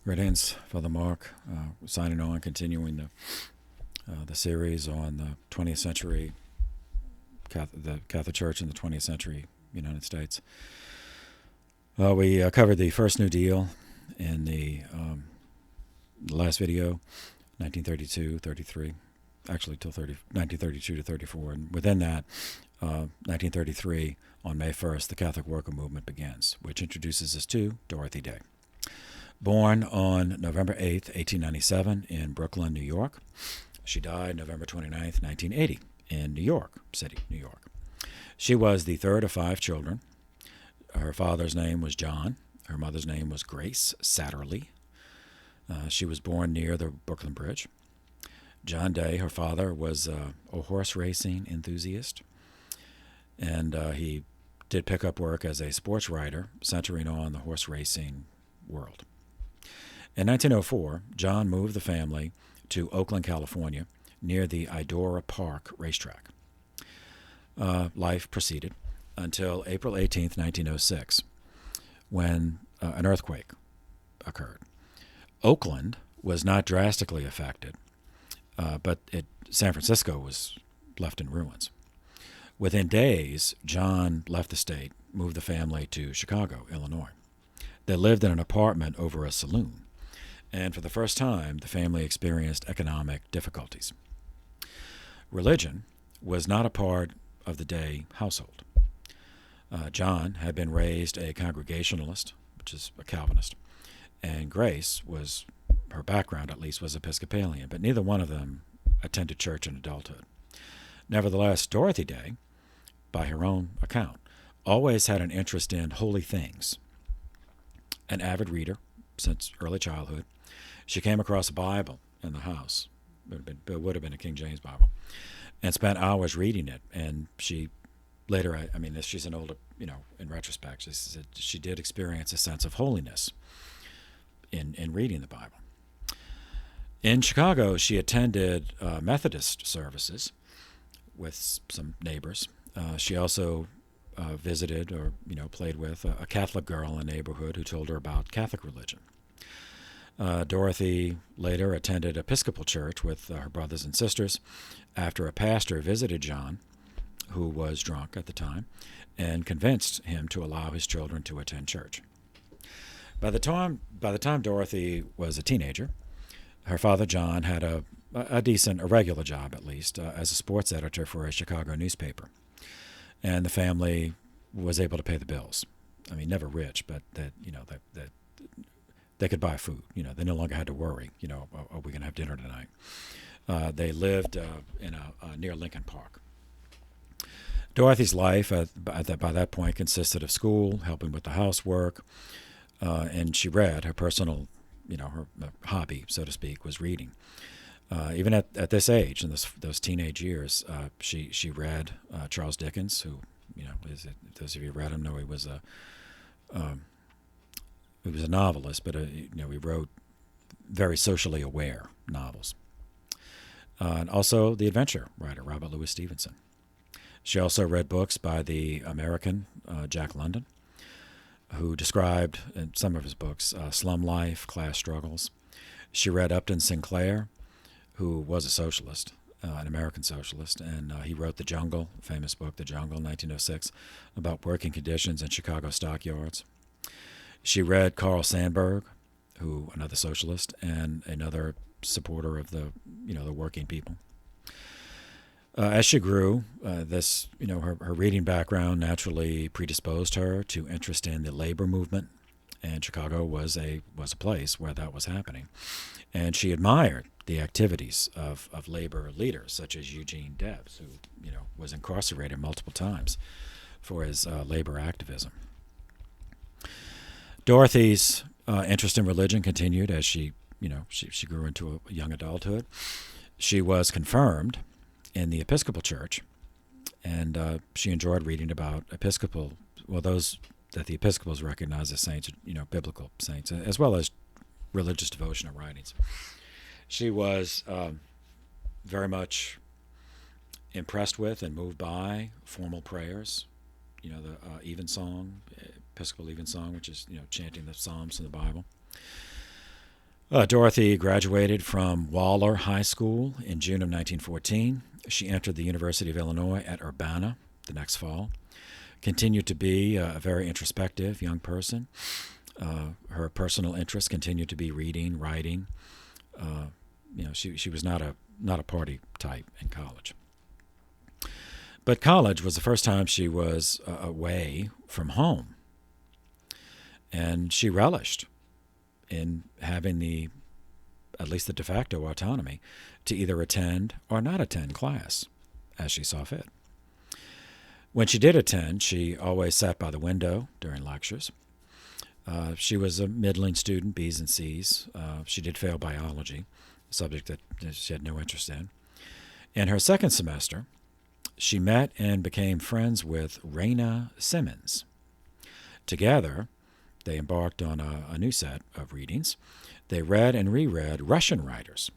Greetings, Father Mark. Signing on, continuing the series on the 20th century, the Catholic Church in the 20th century United States. We covered the First New Deal in the last video, 1932, 33, actually till 1932 to 34. And within that, 1933, on May 1st, the Catholic Worker Movement begins, which introduces us to Dorothy Day. Born on November 8th, 1897 in Brooklyn, New York. She died November 29th, 1980 in New York City, New York. She was the third of 5 children. Her father's name was John. Her mother's name was Grace Satterley. She was born near the Brooklyn Bridge. John Day, her father, was a horse racing enthusiast, and he did pick up work as a sports writer centering on the horse racing world. In 1904, John moved the family to Oakland, California, near the Idora Park racetrack. Life proceeded until April 18th, 1906, when an earthquake occurred. Oakland was not drastically affected, but San Francisco was left in ruins. Within days, John left the state, moved the family to Chicago, Illinois. They lived in an apartment over a saloon, and for the first time, the family experienced economic difficulties. Religion was not a part of the Day household. John had been raised a Congregationalist, which is a Calvinist, and Grace was, her background at least, was Episcopalian, but neither one of them attended church in adulthood. Nevertheless, Dorothy Day, by her own account, always had an interest in holy things. An avid reader since early childhood, she came across a Bible in the house. It would have been a King James Bible, and spent hours reading it. And she later, she's an older, in retrospect, she said she did experience a sense of holiness in reading the Bible. In Chicago, she attended Methodist services with some neighbors. She also visited or played with a Catholic girl in the neighborhood who told her about Catholic religion. Dorothy later attended Episcopal church with her brothers and sisters after a pastor visited John, who was drunk at the time, and convinced him to allow his children to attend church. By the time Dorothy was a teenager, her father John had a regular job at least, as a sports editor for a Chicago newspaper. And the family was able to pay the bills. Never rich, but that they could buy food. They no longer had to worry. Are we going to have dinner tonight? They lived in near Lincoln Park. Dorothy's life by that point consisted of school, helping with the housework, and she read. Her personal, her hobby, so to speak, was reading. Even at this age, in those teenage years, she read Charles Dickens, who, those of you who read him know he was a novelist, but he wrote very socially aware novels. And also the adventure writer Robert Louis Stevenson. She also read books by the American Jack London, who described in some of his books slum life, class struggles. She read Upton Sinclair, who was a socialist, an American socialist, and he wrote The Jungle, famous book, The Jungle, 1906, about working conditions in Chicago stockyards. She read Carl Sandburg, who another socialist and another supporter of the working people. As she grew, her reading background naturally predisposed her to interest in the labor movement, and Chicago was a place where that was happening. And she admired the activities of labor leaders such as Eugene Debs, who was incarcerated multiple times for his labor activism. Dorothy's interest in religion continued as she grew into a young adulthood. She was confirmed in the Episcopal Church, and she enjoyed reading about those that the Episcopals recognize as saints, biblical saints, as well as religious devotional writings. She was very much impressed with and moved by formal prayers, the evensong, Episcopal evensong, which is chanting the Psalms in the Bible. Dorothy graduated from Waller High School in June of 1914. She entered the University of Illinois at Urbana the next fall. Continued to be a very introspective young person. Her personal interests continued to be reading, writing. She was not a party type in college. But college was the first time she was away from home, and she relished in having at least the de facto autonomy to either attend or not attend class as she saw fit. When she did attend, she always sat by the window during lectures. She was a middling student, B's and C's. She did fail biology, a subject that she had no interest in. In her second semester, she met and became friends with Raina Simmons. Together, they embarked on a new set of readings. They read and reread Russian writers,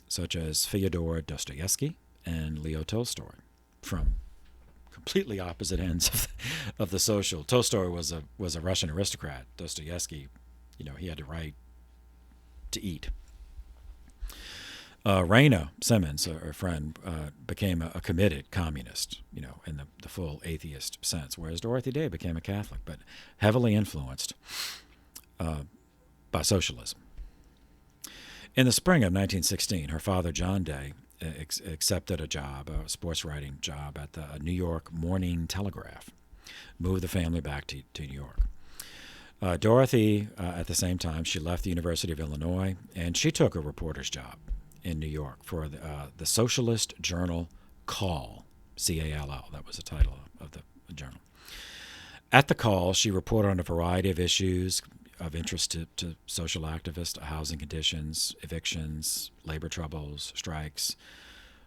such as Fyodor Dostoevsky and Leo Tolstoy, from completely opposite ends of the social. Tolstoy was a Russian aristocrat. Dostoevsky, he had to write to eat. Raina Simmons, her friend, became a committed communist, in the full atheist sense, whereas Dorothy Day became a Catholic, but heavily influenced by socialism. In the spring of 1916, her father, John Day, accepted a job, a sports writing job at the New York Morning Telegraph, moved the family back to New York. Dorothy, at the same time, she left the University of Illinois, and she took a reporter's job in New York for the Socialist Journal Call, C-A-L-L. That was the title of the journal. At the Call, she reported on a variety of issues of interest to social activists: housing conditions, evictions, labor troubles, strikes,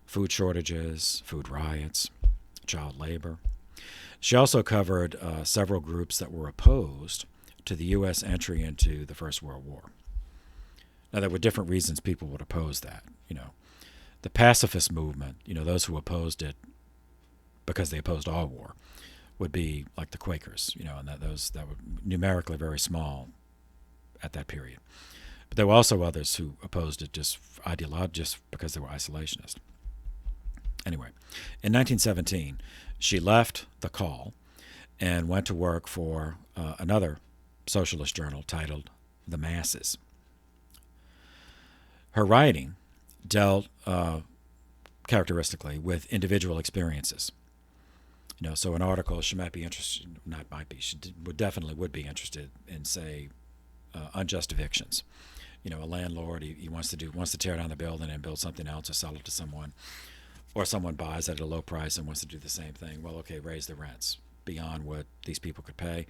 food shortages, food riots, child labor. She also covered several groups that were opposed to the U.S. entry into the First World War. Now, there were different reasons people would oppose that. The pacifist movement, those who opposed it because they opposed all war, would be like the Quakers, and that were numerically very small at that period. But there were also others who opposed it just because they were isolationist. Anyway, in 1917, she left the Call and went to work for another socialist journal titled The Masses. Her writing dealt characteristically with individual experiences. So an article she might be interested, not might be, would be interested in, say, unjust evictions. A landlord, he wants to tear down the building and build something else or sell it to someone, or someone buys at a low price and wants to do the same thing. Well, okay, raise the rents beyond what these people could pay,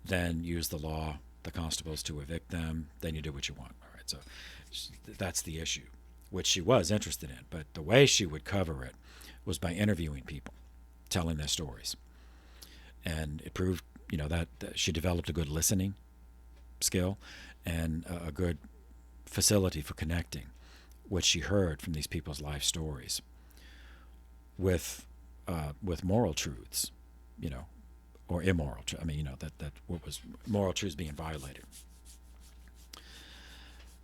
then use the law, the constables, to evict them. Then you do what you want. All right, so that's the issue, which she was interested in. But the way she would cover it was by interviewing people, telling their stories. And it proved, that she developed a good listening skill and a good facility for connecting what she heard from these people's life stories with moral truths, or immoral. That what was moral truths being violated.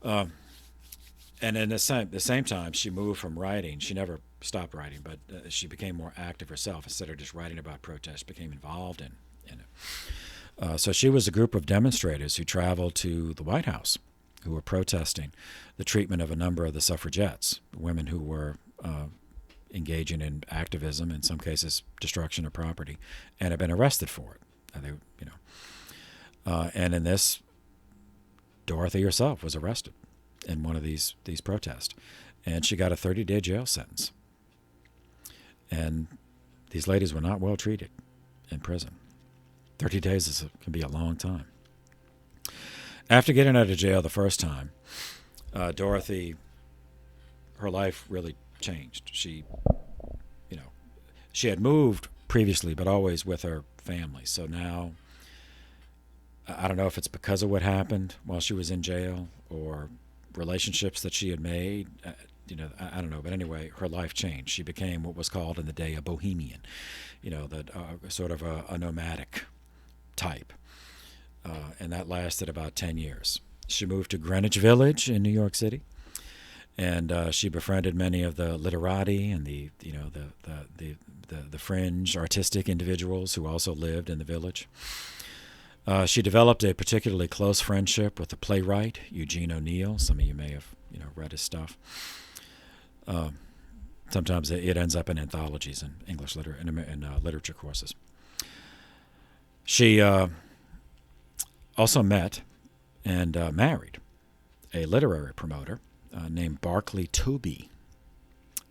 And in the same time, she moved from writing. She never stopped writing, but she became more active herself. Instead of just writing about protests, became involved in it. So she was a group of demonstrators who traveled to the White House, who were protesting the treatment of a number of the suffragettes, women who were engaging in activism, in some cases destruction of property, and had been arrested for it. And in this, Dorothy herself was arrested in one of these protests, and she got a 30-day jail sentence. And these ladies were not well treated in prison. 30 days can be a long time. After getting out of jail the first time, Dorothy, her life really changed. She had moved previously, but always with her family. So now, I don't know if it's because of what happened while she was in jail or relationships that she had made. I don't know. But anyway, her life changed. She became what was called in the day a bohemian, sort of a nomadic type. And that lasted about 10 years. She moved to Greenwich Village in New York City, and she befriended many of the literati and the fringe artistic individuals who also lived in the village. She developed a particularly close friendship with the playwright Eugene O'Neill. Some of you may have read his stuff. Sometimes it ends up in anthologies in English literature courses. She also met and married a literary promoter named Barclay Tobey.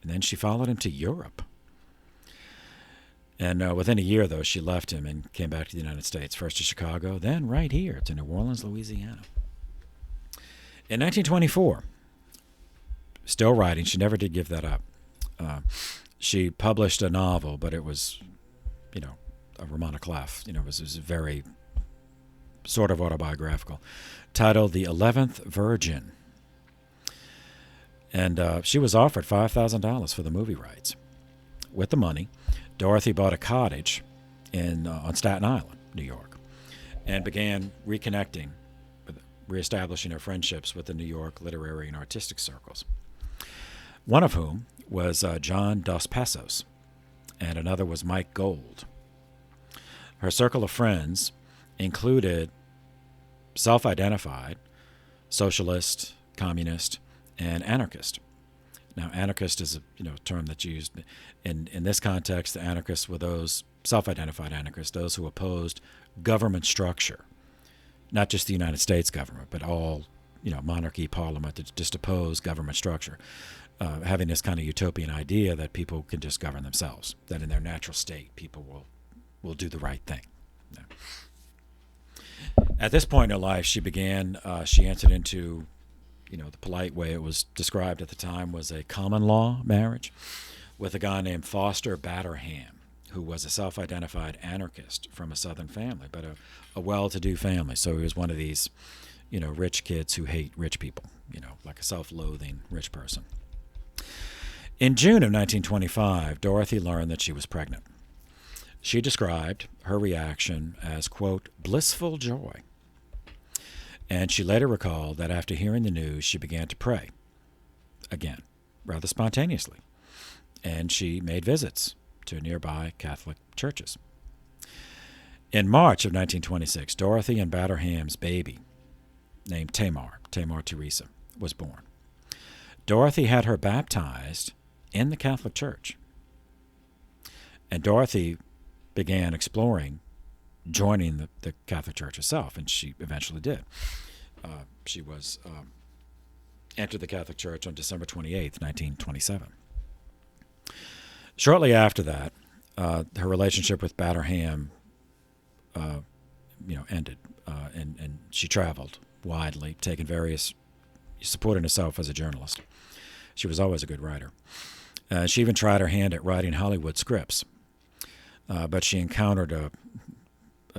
And then she followed him to Europe. And within a year, though, she left him and came back to the United States, first to Chicago, then right here to New Orleans, Louisiana. In 1924, still writing, she never did give that up. She published a novel, but it was, a roman à clef. It was very sort of autobiographical, titled The 11th Virgin. And she was offered $5,000 for the movie rights. With the money, Dorothy bought a cottage on Staten Island, New York, and began reestablishing her friendships with the New York literary and artistic circles, one of whom was John Dos Passos, and another was Mike Gold. Her circle of friends included self-identified socialist, communist, and anarchist. Now, anarchist is a term that's used in this context. The anarchists were those self-identified anarchists, those who opposed government structure, not just the United States government, but all monarchy, parliament, that just oppose government structure, having this kind of utopian idea that people can just govern themselves, that in their natural state people will do the right thing. Yeah. At this point in her life, she entered into, the polite way it was described at the time was a common law marriage with a guy named Foster Batterham, who was a self-identified anarchist from a Southern family, but a well-to-do family. So he was one of these, rich kids who hate rich people, like a self-loathing rich person. In June of 1925, Dorothy learned that she was pregnant. She described her reaction as, quote, blissful joy. And she later recalled that after hearing the news, she began to pray, again, rather spontaneously. And she made visits to nearby Catholic churches. In March of 1926, Dorothy and Batterham's baby, named Tamar Teresa, was born. Dorothy had her baptized in the Catholic Church. And Dorothy began exploring joining the Catholic Church herself, and she eventually did. She was entered the Catholic Church on December 28th, 1927. Shortly after that, her relationship with Batterham, ended, and she traveled widely, supporting herself as a journalist. She was always a good writer. She even tried her hand at writing Hollywood scripts, but she encountered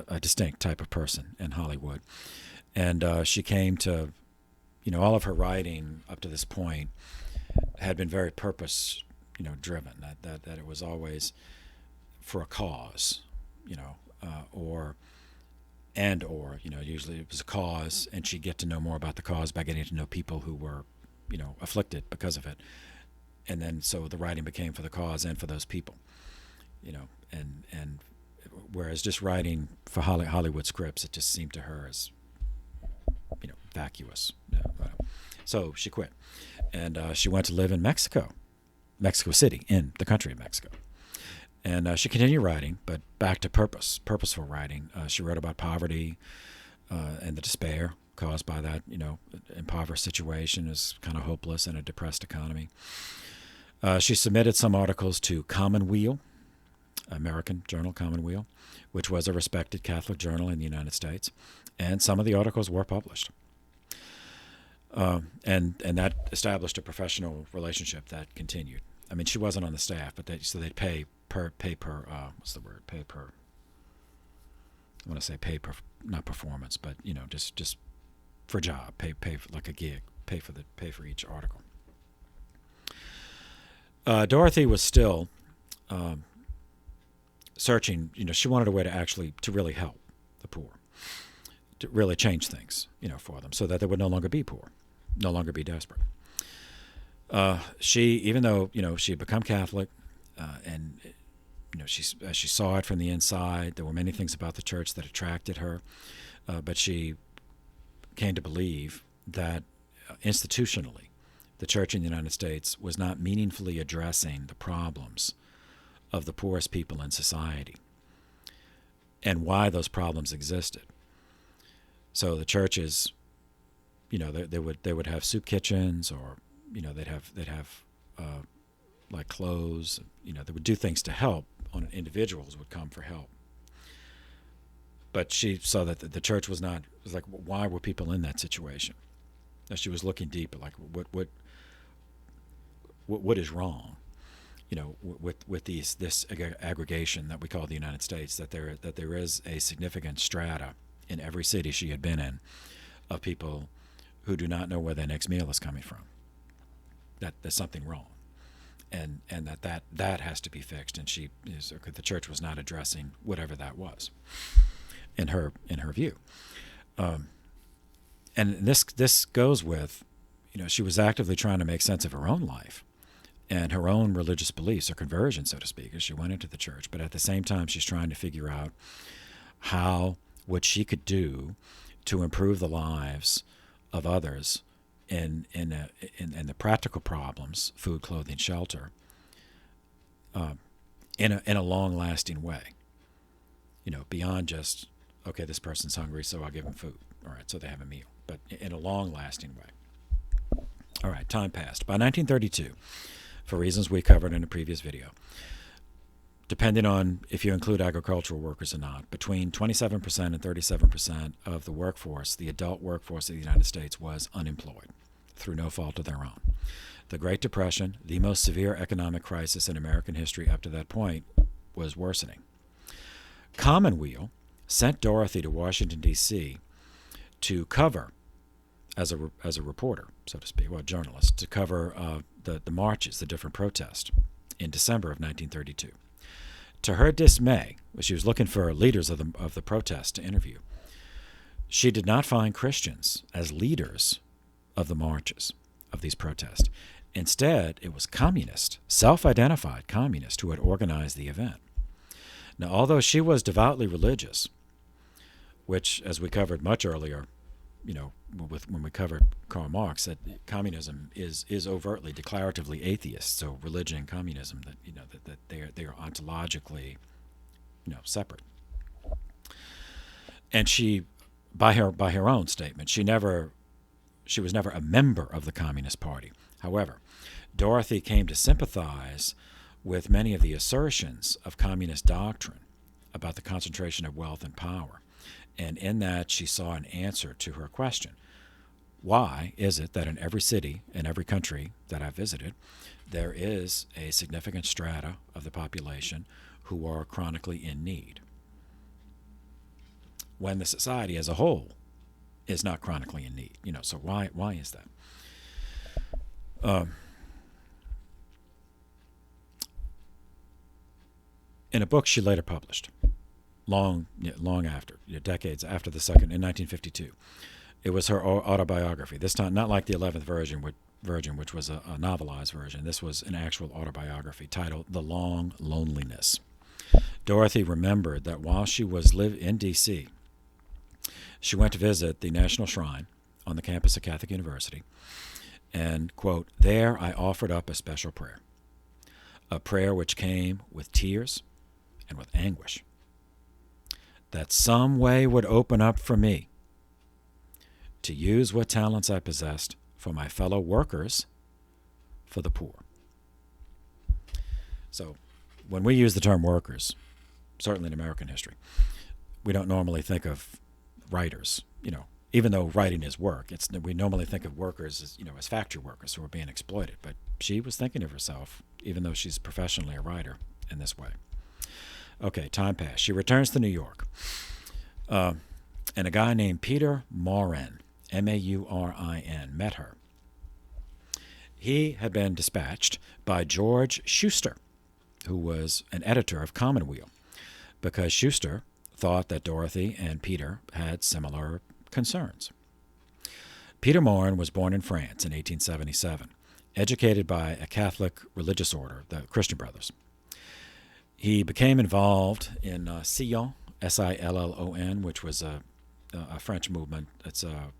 a distinct type of person in Hollywood. And she came to, all of her writing up to this point had been very purpose, driven, that it was always for a cause, or usually it was a cause, and she'd get to know more about the cause by getting to know people who were, afflicted because of it. And then so the writing became for the cause and for those people, and whereas just writing for Hollywood scripts, it just seemed to her as, vacuous. So she quit, and she went to live in Mexico City, in the country of Mexico. And she continued writing, but back to purposeful writing. She wrote about poverty and the despair caused by that, impoverished situation, is kind of hopeless in a depressed economy. She submitted some articles to Commonweal, American journal Commonweal, which was a respected Catholic journal in the United States, and some of the articles were published. And that established a professional relationship that continued. I mean, she wasn't on the staff, but they'd pay per what's the word? Pay per. I want to say pay per, not performance, but just for a job, pay for like a gig, pay for each article. Dorothy was still searching. She wanted a way to really help the poor, to really change things, for them, so that they would no longer be poor, no longer be desperate. She, even though she had become Catholic, and as she saw it from the inside, there were many things about the church that attracted her, but she came to believe that institutionally, the church in the United States was not meaningfully addressing the problems of the poorest people in society and why those problems existed. So the churches, they would have soup kitchens, or they'd have like clothes. They would do things to help. Individuals would come for help. But she saw that the church was like, why were people in that situation? And she was looking deep at, like, what is wrong, with this aggregation that we call the United States, that there is a significant strata in every city she had been in of people who do not know where their next meal is coming from. That there's something wrong, and that has to be fixed. And the church was not addressing whatever that was, in her view. And this goes with, she was actively trying to make sense of her own life and her own religious beliefs, or conversion, so to speak, as she went into the church. But at the same time, she's trying to figure out what she could do to improve the lives of others in the practical problems, food, clothing, shelter, in a long-lasting way. Beyond just, okay, this person's hungry, so I'll give them food. All right, so they have a meal, but in a long-lasting way. All right, time passed. By 1932, for reasons we covered in a previous video, depending on if you include agricultural workers or not, between 27% and 37% of the workforce, the adult workforce of the United States, was unemployed through no fault of their own. The Great Depression, the most severe economic crisis in American history up to that point, was worsening. Commonweal sent Dorothy to Washington, D.C. to cover, as a reporter, so to speak, a journalist, to cover the marches, the different protests, in December of 1932. To her dismay, she was looking for leaders of the protest to interview. She did not find Christians as leaders of the marches, of these protests. Instead, it was communists, self-identified communists, who had organized the event. Now, although she was devoutly religious, which, as we covered much earlier, when we covered Karl Marx, that communism is overtly, declaratively atheist. So religion and communism, that they are ontologically, separate. And she, by her own statement, she was never a member of the Communist Party. However, Dorothy came to sympathize with many of the assertions of communist doctrine about the concentration of wealth and power. And in that, she saw an answer to her question. Why is it that in every city, in every country that I've visited, there is a significant strata of the population who are chronically in need, when the society as a whole is not chronically in need? So why is that? In a book she later published, long after, decades after the second, in 1952. It was her autobiography. This time, not like the 11th Virgin, which was a novelized version. This was an actual autobiography titled The Long Loneliness. Dorothy remembered that while she was in D.C., she went to visit the National Shrine on the campus of Catholic University, and, quote, there I offered up a special prayer, a prayer which came with tears and with anguish, that some way would open up for me to use what talents I possessed for my fellow workers, for the poor. So when we use the term workers, certainly in American history, we don't normally think of writers, even though writing is work. We normally think of workers as factory workers who are being exploited. But she was thinking of herself, even though she's professionally a writer, in this way. Okay, time passed. She returns to New York. And a guy named Peter Maurin, Maurin, met her. He had been dispatched by George Schuster, who was an editor of Commonweal, because Schuster thought that Dorothy and Peter had similar concerns. Peter Morin was born in France in 1877, educated by a Catholic religious order, the Christian Brothers. He became involved in Sillon, Sillon, which was a French movement. It's a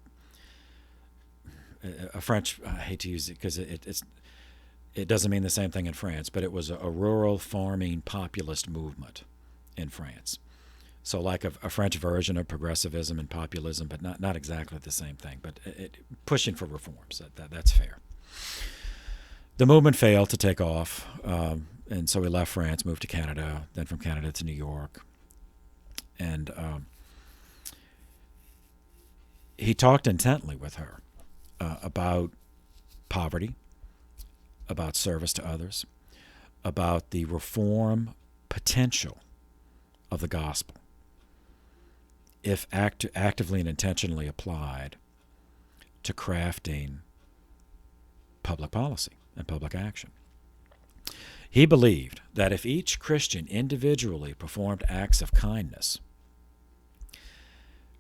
French, I hate to use it because it doesn't mean the same thing in France, but it was a rural farming populist movement in France. So like a French version of progressivism and populism, but not exactly the same thing, but pushing for reforms. That's fair. The movement failed to take off, and so he left France, moved to Canada, then from Canada to New York. And he talked intently with her about poverty, about service to others, about the reform potential of the gospel if actively and intentionally applied to crafting public policy and public action. He believed that if each Christian individually performed acts of kindness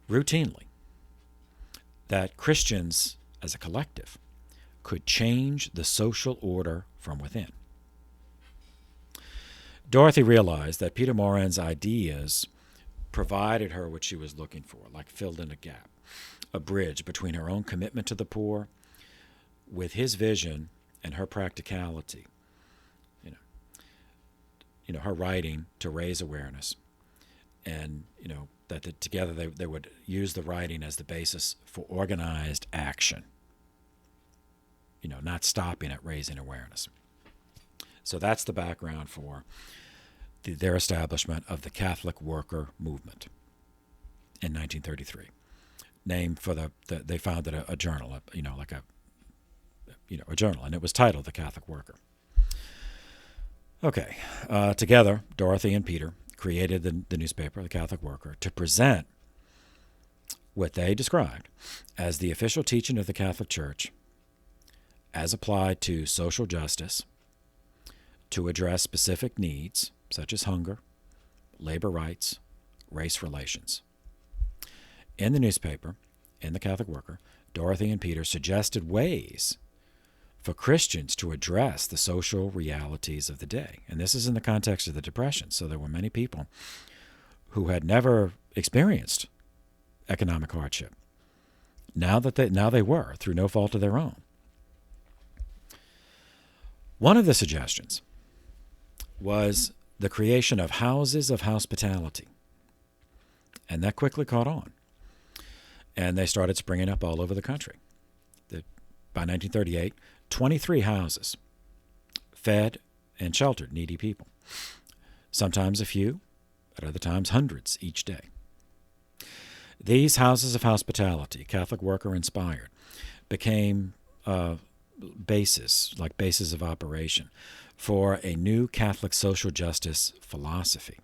routinely, that Christians as a collective could change the social order from within. Dorothy realized that Peter Morin's ideas provided her what she was looking for, like filled in a gap, a bridge between her own commitment to the poor with his vision and her practicality. Her writing to raise awareness, and that together they would use the writing as the basis for organized action. Not stopping at raising awareness. So that's the background for their establishment of the Catholic Worker Movement in 1933. Named for they founded a journal, a journal, and it was titled The Catholic Worker. Okay, together, Dorothy and Peter created the newspaper, The Catholic Worker, to present what they described as the official teaching of the Catholic Church as applied to social justice, to address specific needs such as hunger, labor rights, race relations. In the newspaper, in The Catholic Worker, Dorothy and Peter suggested ways for Christians to address the social realities of the day. And this is in the context of the Depression. So there were many people who had never experienced economic hardship. Now they were, through no fault of their own. One of the suggestions was the creation of houses of hospitality. And that quickly caught on. And they started springing up all over the country. By 1938, 23 houses fed and sheltered needy people. Sometimes a few, at other times hundreds each day. These houses of hospitality, Catholic Worker inspired, became bases of operation for a new Catholic social justice philosophy.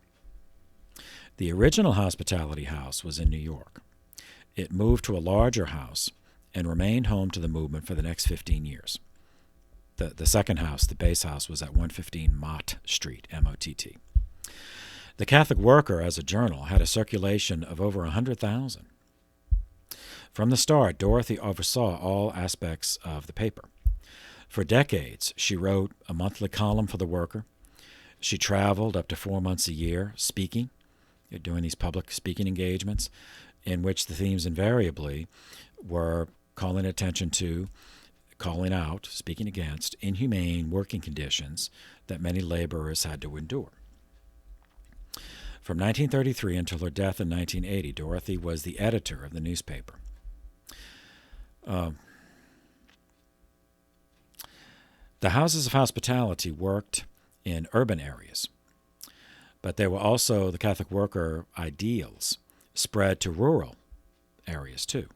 The original hospitality house was in New York. It moved to a larger house and remained home to the movement for the next 15 years. The second house, the base house, was at 115 Mott Street, M-O-T-T. The Catholic Worker, as a journal, had a circulation of over 100,000. From the start, Dorothy oversaw all aspects of the paper. For decades, she wrote a monthly column for the Worker. She traveled up to 4 months a year, speaking, doing these public speaking engagements, in which the themes invariably were calling attention to, calling out, speaking against inhumane working conditions that many laborers had to endure. From 1933 until her death in 1980, Dorothy was the editor of the newspaper. The houses of hospitality worked in urban areas, but there were also the Catholic Worker ideals spread to rural areas too.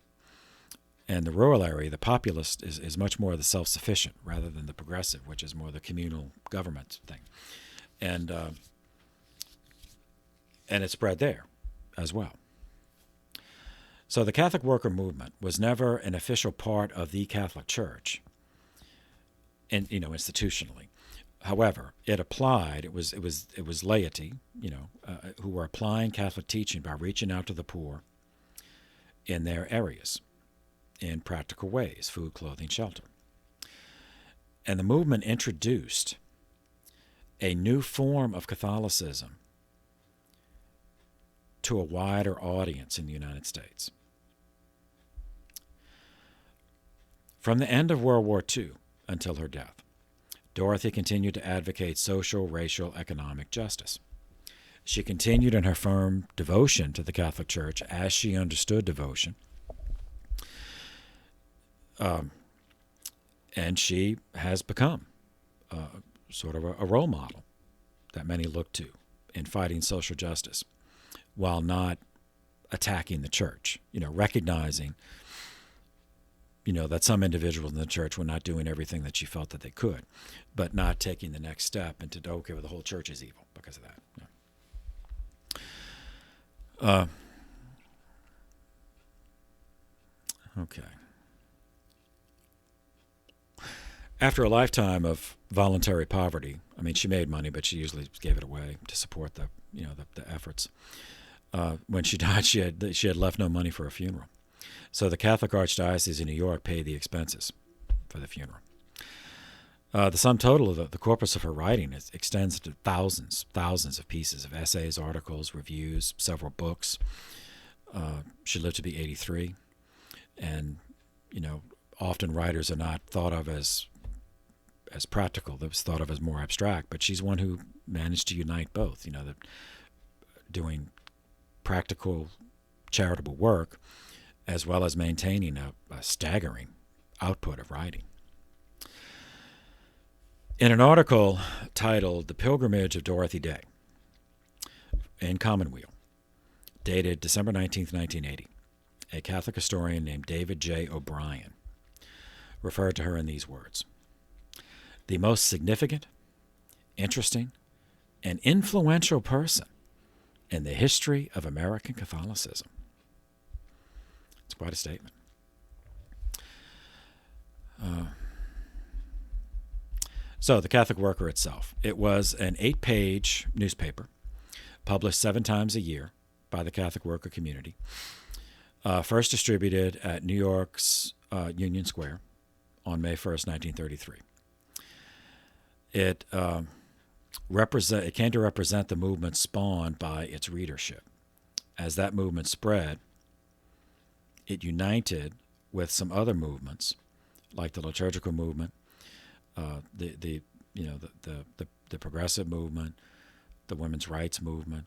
And the rural area, the populist, is much more the self-sufficient rather than the progressive, which is more the communal government thing. And it spread there as well. So the Catholic Worker movement was never an official part of the Catholic Church, and institutionally, However, it applied. It was laity, who were applying Catholic teaching by reaching out to the poor in their areas in practical ways: food, clothing, shelter. And the movement introduced a new form of Catholicism to a wider audience in the United States. From the end of World War II until her death, Dorothy continued to advocate social, racial, economic justice. She continued in her firm devotion to the Catholic Church as she understood devotion. And she has become sort of a role model that many look to in fighting social justice while not attacking the church, recognizing, that some individuals in the church were not doing everything that she felt that they could, but not taking the next step into, okay, well, the whole church is evil because of that. Okay. After a lifetime of voluntary poverty, she made money, but she usually gave it away to support the efforts. When she died, she had left no money for a funeral. So the Catholic Archdiocese in New York paid the expenses for the funeral. The sum total of the corpus of her writing extends to thousands of pieces of essays, articles, reviews, several books. She lived to be 83. And, often writers are not thought of as practical. They're thought of as more abstract. But she's one who managed to unite both, doing practical charitable work as well as maintaining a staggering output of writing. In an article titled "The Pilgrimage of Dorothy Day" in Commonweal, dated December 19, 1980, a Catholic historian named David J. O'Brien referred to her in these words: "The most significant, interesting, and influential person in the history of American Catholicism." It's quite a statement. So the Catholic Worker itself. It was an 8-page newspaper published 7 times a year by the Catholic Worker community, first distributed at New York's Union Square on May 1st, 1933. It came to represent the movement spawned by its readership. As that movement spread, it united with some other movements, like the liturgical movement, the progressive movement, the women's rights movement,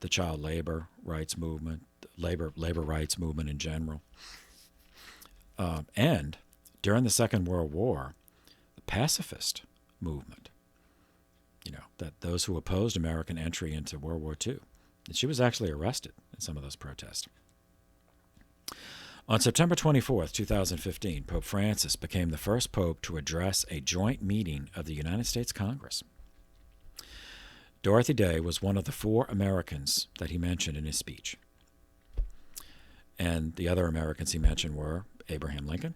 the child labor rights movement, labor rights movement in general, and during the Second World War, the pacifist movement. That those who opposed American entry into World War II. And she was actually arrested in some of those protests. On September 24th, 2015, Pope Francis became the first pope to address a joint meeting of the United States Congress. Dorothy Day was one of the 4 Americans that he mentioned in his speech. And the other Americans he mentioned were Abraham Lincoln,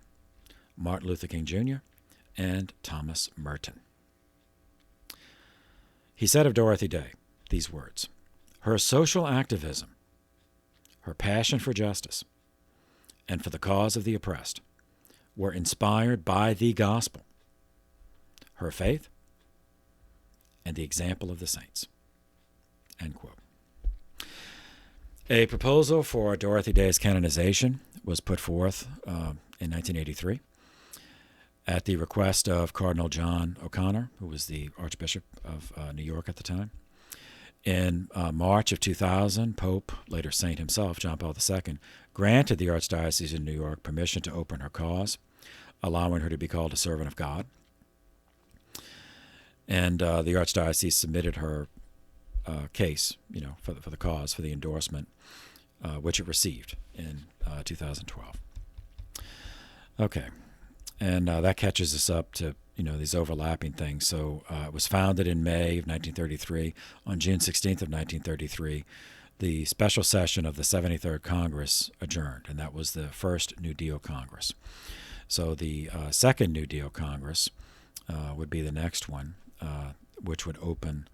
Martin Luther King Jr., and Thomas Merton. He said of Dorothy Day these words: "Her social activism, her passion for justice, and for the cause of the oppressed were inspired by the gospel, her faith, and the example of the saints." End quote. A proposal for Dorothy Day's canonization was put forth in 1983 at the request of Cardinal John O'Connor, who was the Archbishop of New York at the time. In March of 2000, Pope, later Saint himself, John Paul II, granted the Archdiocese in New York permission to open her cause, allowing her to be called a servant of God. And the Archdiocese submitted her case, for the cause, for the endorsement, which it received in 2012. Okay, and that catches us up to these overlapping things. So it was founded in May of 1933. On June 16th of 1933, the special session of the 73rd Congress adjourned, and that was the first New Deal Congress. So the second New Deal Congress would be the next one, which would open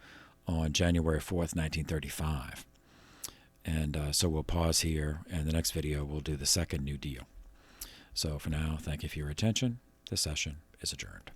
on January 4th, 1935. And so we'll pause here, and the next video we'll do the second New Deal. So for now, thank you for your attention. This session is adjourned.